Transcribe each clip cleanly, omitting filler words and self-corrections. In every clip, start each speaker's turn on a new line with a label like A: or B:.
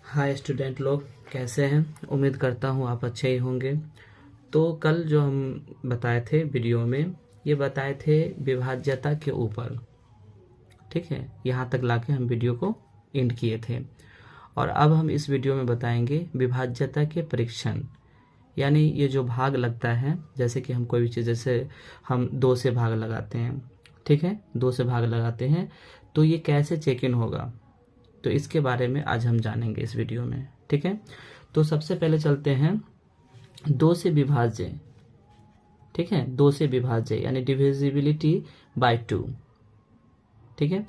A: Hi student लोग, कैसे हैं? उम्मीद करता हूँ आप अच्छे ही होंगे। तो कल जो हम बताए थे वीडियो में, ये बताए थे विभाज्यता के ऊपर। ठीक है, यहाँ तक लाके हम वीडियो को एंड किए थे। और अब हम इस वीडियो में बताएंगे विभाज्यता के परीक्षण। यानी ये जो भाग लगता है, जैसे कि हम कोई भी चीज़, जैसे हम 2 से भाग लगाते हैं, ठीक है, 2 से भाग लगाते हैं, तो ये कैसे चेक इन होगा, तो इसके बारे में आज हम जानेंगे इस वीडियो में। ठीक है, तो सबसे पहले चलते हैं 2 से विभाज्य। ठीक है, 2 से विभाज्य यानी डिविजिबिलिटी बाय 2। ठीक है,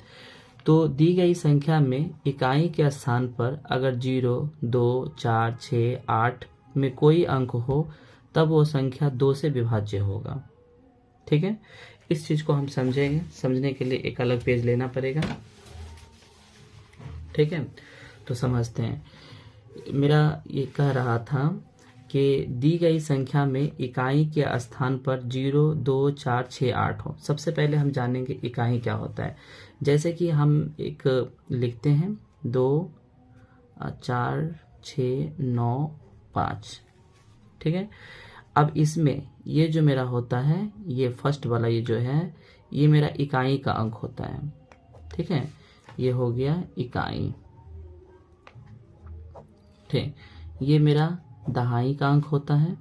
A: तो दी गई संख्या में इकाई के स्थान पर अगर 0, 2, 4, 6, 8 में कोई अंक हो तब वो संख्या 2 से विभाज्य होगा। ठीक है, इस चीज को हम समझेंगे। समझने के लिए एक अलग पेज लेना पड़ेगा। ठीक है, तो समझते हैं। मेरा ये कह रहा था कि दी गई संख्या में इकाई के स्थान पर 0, 2, 4, 6, 8 हो। सबसे पहले हम जानेंगे इकाई क्या होता है। जैसे कि हम एक लिखते हैं 2, 4, 6, 9, 5। ठीक है, अब इसमें ये जो मेरा होता है, ये फर्स्ट वाला ये जो है, ये मेरा इकाई का अंक होता है। ठीक है, ये हो गया इकाई। ठीक, ये मेरा दहाई का अंक होता है,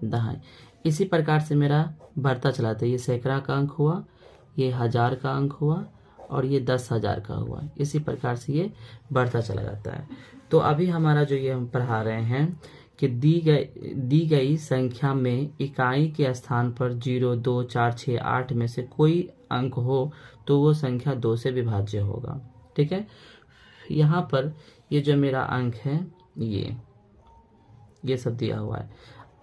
A: दहाई। इसी प्रकार से मेरा बढ़ता चलाता है। ये सैकड़ा का अंक हुआ, ये 1000 का अंक हुआ, और ये 10,000 का हुआ। इसी प्रकार से ये बढ़ता चला जाता है। तो अभी हमारा जो ये हम पढ़ा रहे हैं कि दी गई संख्या में इकाई के स्थान पर 0, 2, 4, 6, 8 में से कोई अंक हो तो वो संख्या 2 से विभाज्य होगा। ठीक है, यहाँ पर ये जो मेरा अंक है, ये सब दिया हुआ है।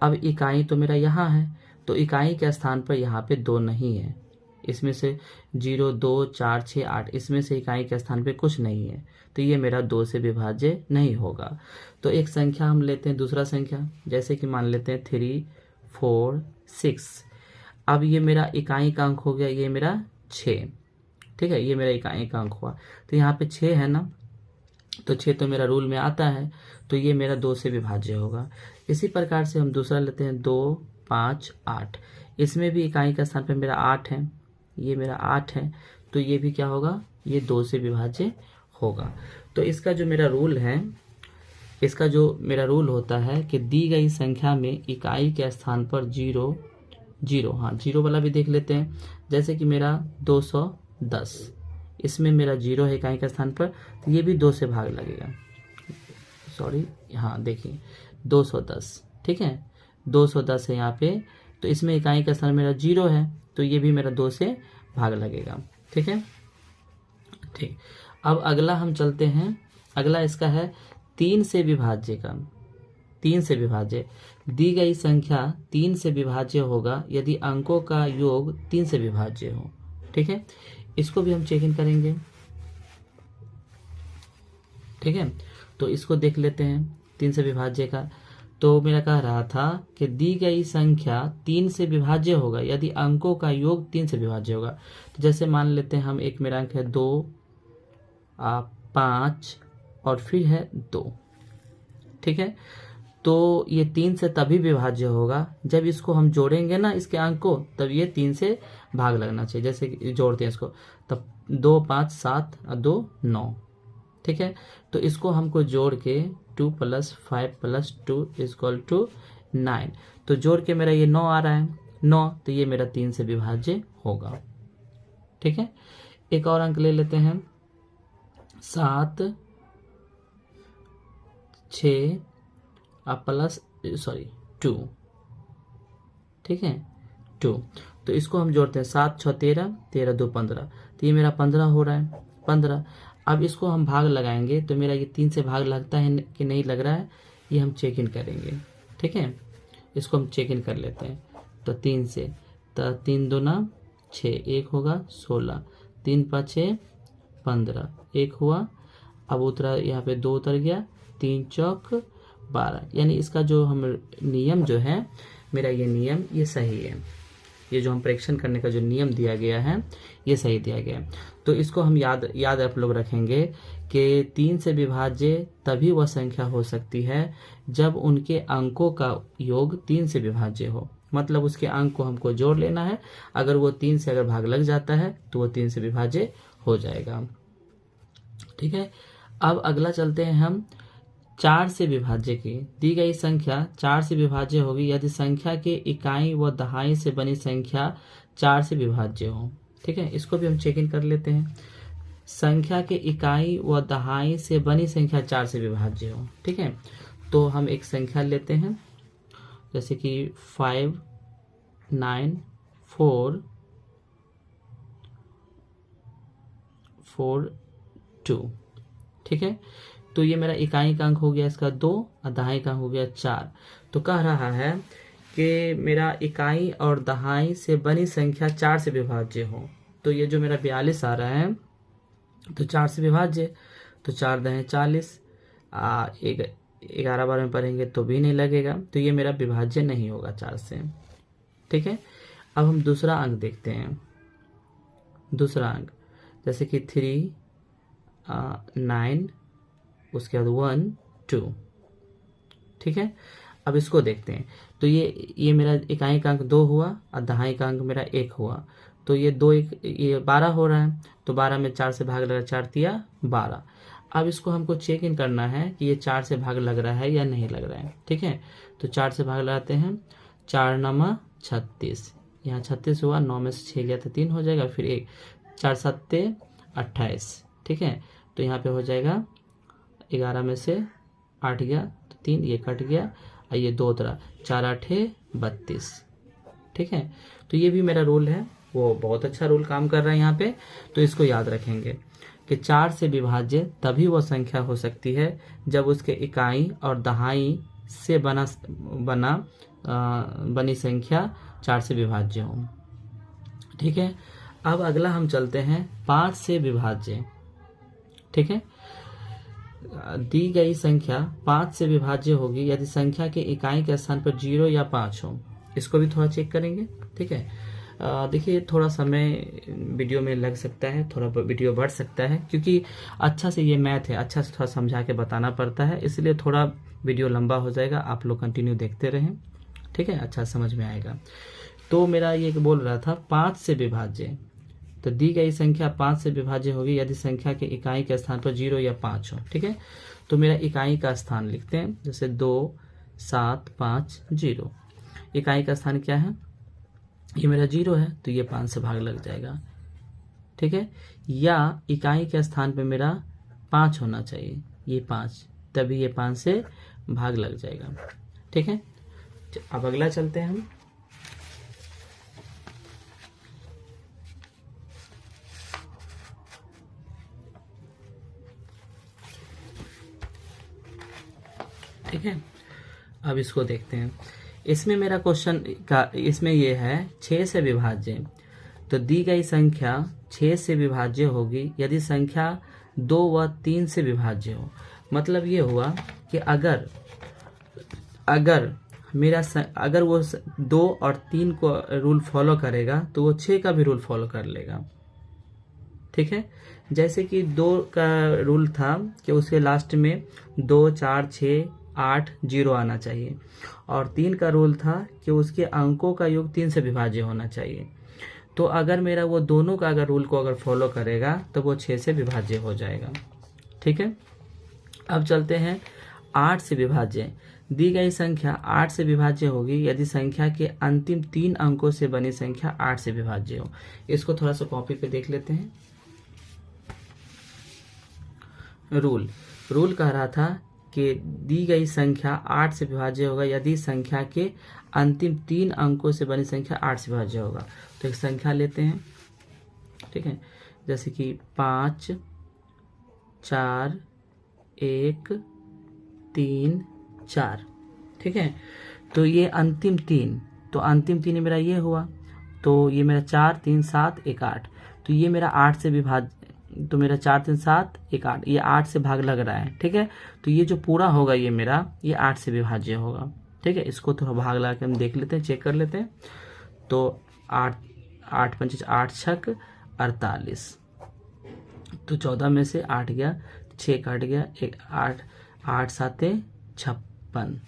A: अब इकाई तो मेरा यहाँ है, तो इकाई के स्थान पर यहाँ पे 2 नहीं है। इसमें से 0, 2, 4, 6, 8 इसमें से इकाई के स्थान पे कुछ नहीं है, तो ये मेरा 2 से विभाज्य नहीं होगा। तो एक संख्या हम लेते हैं, दूसरा संख्या, जैसे कि मान लेते हैं 3, 4, 6। अब ये मेरा इकाई का अंक हो गया, ये मेरा 6। ठीक है, ये मेरा इकाई का अंक हुआ। तो यहाँ पे 6 है ना, तो 6 तो मेरा रूल में आता है, तो ये मेरा 2 से विभाज्य होगा। इसी प्रकार से हम दूसरा लेते हैं 2, 5, 8। इसमें भी इकाई का स्थान पर मेरा 8 है, ये मेरा 8 है, तो ये भी क्या होगा, ये 2 से विभाज्य होगा। तो इसका जो मेरा रूल है, इसका जो मेरा रूल होता है कि दी गई संख्या में इकाई के स्थान पर 0, 0, हाँ 0 वाला भी देख लेते हैं। जैसे कि मेरा 210, इसमें मेरा 0 है इकाई के स्थान पर, तो ये भी 2 से भाग लगेगा। सॉरी, हाँ देखिए 210। ठीक है, 210 है यहाँ पे, तो इसमें इकाई का स्थान मेरा 0 है, तो ये भी मेरा 2 से भाग लगेगा। ठीक है, ठीक। अब अगला हम चलते हैं। अगला इसका है 3 से विभाज्य का। 3 से विभाज्य, दी गई संख्या 3 से विभाज्य होगा यदि अंकों का योग 3 से विभाज्य हो। ठीक है, इसको भी हम चेक इन करेंगे। ठीक है, तो इसको देख लेते हैं 3 से विभाज्य का। तो मेरा कह रहा था कि दी गई संख्या 3 से विभाज्य होगा यदि अंकों का योग 3 से विभाज्य होगा। तो जैसे मान लेते हैं हम, एक मेरा अंक है 2, 5 और फिर है 2। ठीक है, तो ये 3 से तभी विभाज्य होगा जब इसको हम जोड़ेंगे ना, इसके अंक को, तब ये 3 से भाग लगना चाहिए। जैसे जोड़ते हैं इसको, तब 2, 5, 7 और 2, 9। ठीक है, तो इसको हमको जोड़ के 2 + 5 + 2 = 9। तो जोड़ के मेरा ये 9 आ रहा है, 9, तो ये मेरा 3 से विभाज्य होगा। ठीक है, एक और अंक ले लेते हैं 7, 6 प्लस 2। ठीक है, 2, तो इसको हम जोड़ते हैं 7, 6, 13, 13, 2, 15, तो ये मेरा 15 हो रहा है, 15। अब इसको हम भाग लगाएंगे तो मेरा ये 3 से भाग लगता है कि नहीं लग रहा है, ये हम चेक इन करेंगे। ठीक है, इसको हम चेक इन कर लेते हैं। तो 3 से, तो 3 दूना 6, 1 होगा 16, 3 × 5 = 15, 1 हुआ। अब उतरा, यहाँ पे 2 उतर गया, 3 चौक 12। यानी इसका जो हम नियम जो है, मेरा ये नियम ये सही है। ये जो हम परीक्षण करने का जो नियम दिया गया है ये सही दिया गया है। तो इसको हम याद आप लोग रखेंगे कि 3 से विभाज्य तभी वह संख्या हो सकती है जब उनके अंकों का योग 3 से विभाज्य हो। मतलब उसके अंक को हमको जोड़ लेना है, अगर वो 3 से अगर भाग लग जाता है तो वो 3 से विभाज्य हो जाएगा। ठीक है, अब अगला चलते हैं हम 4 से विभाज्य की। दी गई संख्या 4 से विभाज्य होगी यदि संख्या के इकाई व दहाई से बनी संख्या 4 से विभाज्य हो। ठीक है, इसको भी हम चेक इन कर लेते हैं। संख्या के इकाई व दहाई से बनी संख्या 4 से विभाज्य हो। ठीक है, तो हम एक संख्या लेते हैं जैसे कि 5 9 4 4 2। ठीक है, तो ये मेरा इकाई का अंक हो गया इसका 2 और दहाई का हो गया 4। तो कह रहा है कि मेरा इकाई और दहाई से बनी संख्या 4 से विभाज्य हो। तो ये जो मेरा 42 आ रहा है तो 4 से विभाज्य, तो 4 दहें 40, 11 बार में पढ़ेंगे तो भी नहीं लगेगा, तो ये मेरा विभाज्य नहीं होगा 4 से। ठीक है, अब हम दूसरा अंक देखते हैं। दूसरा अंक जैसे कि 3 9 उसके बाद 1 2। ठीक है, अब इसको देखते हैं। तो ये मेरा इकाई का अंक 2 हुआ और दहाई का अंक मेरा 1 हुआ, तो ये 2 ये 12 हो रहा है। तो 12 में 4 से भाग लग रहा है, 4 तिया 12। अब इसको हमको चेक इन करना है कि ये 4 से भाग लग रहा है या नहीं लग रहा है। ठीक है, तो 4 से भाग लगाते हैं, 4 9 36, यहाँ 36 हुआ, 9 में से 6 गया तो 3 हो जाएगा, फिर 1 4 7 28। ठीक है, तो यहाँ पे हो जाएगा 11 में से 8 गया तो 3, ये कट गया और ये 2 तरह 4 8 32। ठीक है, तो ये भी मेरा रूल है, वो बहुत अच्छा रूल काम कर रहा है यहाँ पे। तो इसको याद रखेंगे कि 4 से विभाज्य तभी वो संख्या हो सकती है जब उसके इकाई और दहाई से बनी संख्या 4 से विभाज्य हो। ठीक है, अब अगला हम चलते हैं 5 से विभाज्य। ठीक है, दी गई संख्या 5 से विभाज्य होगी यदि संख्या के इकाई के स्थान पर 0 या 5 हो। इसको भी थोड़ा चेक करेंगे। ठीक है, देखिए थोड़ा समय वीडियो में लग सकता है, थोड़ा वीडियो बढ़ सकता है, क्योंकि अच्छा से ये मैथ है, अच्छा से थोड़ा समझा के बताना पड़ता है, इसलिए थोड़ा वीडियो लंबा हो जाएगा। आप लोग कंटिन्यू देखते रहें। ठीक है, अच्छा समझ में आएगा। तो मेरा ये बोल रहा था 5 से विभाज्य, तो दी गई संख्या 5 से विभाज्य होगी यदि संख्या के इकाई के स्थान पर 0 या 5 हो। ठीक है, तो मेरा इकाई का स्थान लिखते हैं, जैसे 2 7 5 0। इकाई का स्थान क्या है, ये मेरा 0 है, तो ये 5 से भाग लग जाएगा। ठीक है, या इकाई के स्थान पे मेरा 5 होना चाहिए, ये 5, तभी ये 5 से भाग लग जाएगा। ठीक है, अब अगला चलते हैं हम। ठीक है, अब इसको देखते हैं। इसमें मेरा क्वेश्चन का इसमें ये है 6 से विभाज्य, तो दी गई संख्या 6 से विभाज्य होगी यदि संख्या 2 व 3 से विभाज्य हो। मतलब ये हुआ कि अगर वो 2 और 3 को रूल फॉलो करेगा तो वो 6 का भी रूल फॉलो कर लेगा। ठीक है, जैसे कि 2 का रूल था कि उसके लास्ट में 2 4 6 8 0 आना चाहिए, और 3 का रूल था कि उसके अंकों का योग 3 से विभाज्य होना चाहिए। तो अगर मेरा वो दोनों का अगर रूल को अगर फॉलो करेगा तो वो 6 से विभाज्य हो जाएगा। ठीक है, अब चलते हैं 8 से विभाज्य। दी गई संख्या 8 से विभाज्य होगी यदि संख्या के अंतिम 3 अंकों से बनी संख्या 8 से विभाज्य हो। इसको थोड़ा सा कॉपी पे देख लेते हैं। रूल कह रहा था कि दी गई संख्या 8 से विभाज्य होगा यदि संख्या के अंतिम 3 अंकों से बनी संख्या 8 से विभाज्य होगा। तो एक संख्या लेते हैं। ठीक है, जैसे कि 5 4 1 3 4। ठीक है, तो ये अंतिम 3, तो अंतिम 3 मेरा ये हुआ, तो ये मेरा 4 3 7 1 8, तो ये मेरा 8 से विभाज्य, तो मेरा 4 3 7 1 8, ये 8 से भाग लग रहा है। ठीक है, तो ये जो पूरा होगा ये मेरा ये 8 से विभाज्य होगा। ठीक है, इसको थोड़ा भाग लगा के हम देख लेते हैं, चेक कर लेते हैं। तो 8 8 पंच 8 छक 48, तो 14 में से 8 गया, 6 काट गया, 8 8 7 56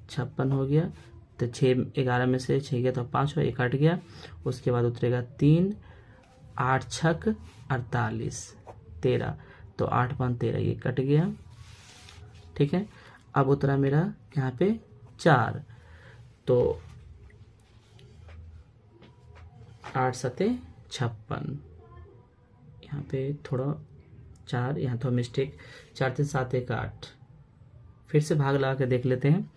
A: 56 हो गया। तो 6 11 में से 6 गया तो 5 हुआ, 1 काट गया। उसके बाद उतरेगा 3 8 छक 48 13, तो 8 5 13, ये कट गया। ठीक है, अब उतरा मेरा यहाँ पे 4, तो 8 7 56, यहाँ पे थोड़ा 4, यहाँ थोड़ा मिस्टेक, 4 3 7 1 8, फिर से भाग लगा के देख लेते हैं।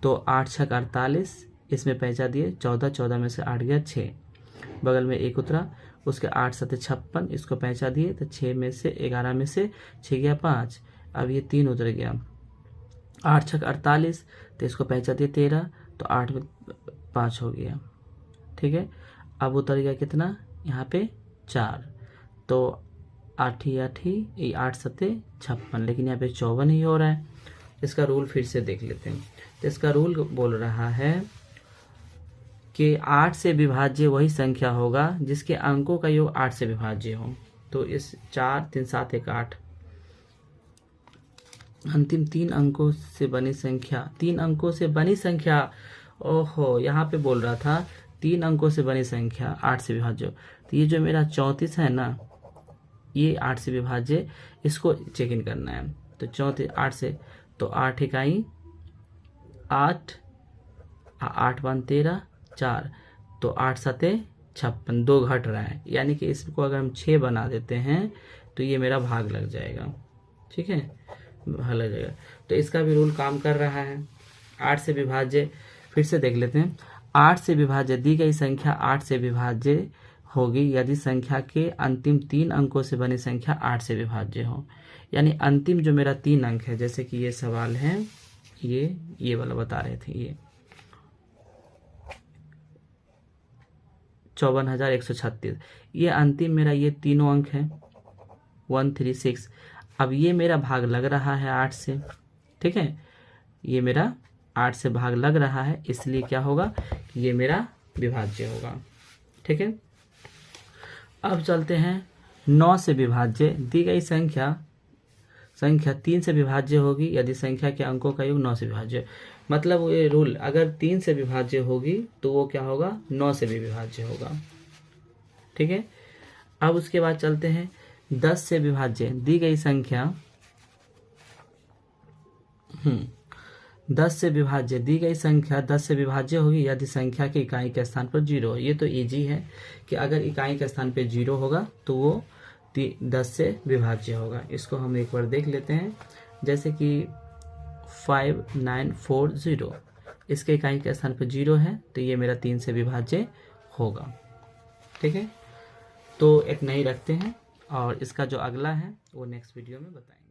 A: तो 8 छक 48, इसमें पैंचा दिए 14, 14 में से 8 गया 6, बगल में 1 उतरा। उसके 8 7 56, इसको पैंचा दिए तो 6 में से 11 में से 6 गया 5, अब ये 3 उतर गया। 8 छक 48, तो इसको पैंचा दिए 13, तो 8 में 5 हो गया। ठीक है, अब उतर गया कितना यहाँ पे 4, तो 8 8 8 7 56, लेकिन यहाँ पे 54 ही हो रहा है। इसका रूल फिर से देख लेते हैं। तो इसका रूल बोल रहा है कि 8 से विभाज्य वही संख्या होगा जिसके अंकों का योग 8 से विभाज्य हो। तो इस 4 3 7 1 8 अंतिम 3 अंकों से बनी संख्या, 3 अंकों से बनी संख्या, ओहो यहाँ पे बोल रहा था 3 अंकों से बनी संख्या 8 से विभाज्य। तो ये जो मेरा 34 है ना, ये 8 से विभाज्य, इसको चेक इन करना है। तो 34 8 से, तो 8 इकाई 8 8 5 13 4, तो 8 7 56, 2 घट रहा है, यानी कि इसको अगर हम 6 बना देते हैं तो ये मेरा भाग लग जाएगा। ठीक है, भाग लग जाएगा। तो इसका भी रूल काम कर रहा है। 8 से विभाज्य फिर से देख लेते हैं। 8 से विभाज्य दी गई संख्या 8 से विभाज्य होगी यदि संख्या के अंतिम 3 अंकों से बनी संख्या 8 से विभाज्य हो। यानी अंतिम जो मेरा 3 अंक है, जैसे कि ये सवाल है, ये वाला बता रहे थे, ये 54,136, ये अंतिम मेरा ये तीनों अंक है 136। अब ये मेरा भाग लग रहा है 8 से। ठीक है, ये मेरा 8 से भाग लग रहा है, इसलिए क्या होगा, ये मेरा विभाज्य होगा। ठीक है, अब चलते हैं 9 से विभाज्य दी गई संख्या 3 से विभाज्य होगी यदि संख्या के अंकों का योग 9 से विभाज्य। मतलब ये रूल, अगर 3 से विभाज्य होगी तो वो क्या होगा, 9 से भी विभाज्य होगा। ठीक है, अब उसके बाद चलते हैं 10 से विभाज्य दी गई संख्या 10 से विभाज्य दी गई संख्या 10 से विभाज्य होगी यदि संख्या के इकाई के स्थान पर 0 हो। ये तो इजी है कि अगर इकाई के स्थान पर 0 होगा तो वो 10 से विभाज्य होगा। इसको हम एक बार देख लेते हैं, जैसे कि 5940, इसके इकाई के स्थान पर 0 है, तो ये मेरा 3 से विभाज्य होगा। ठीक है, तो एक नई रखते हैं और इसका जो अगला है वो नेक्स्ट वीडियो में बताएंगे।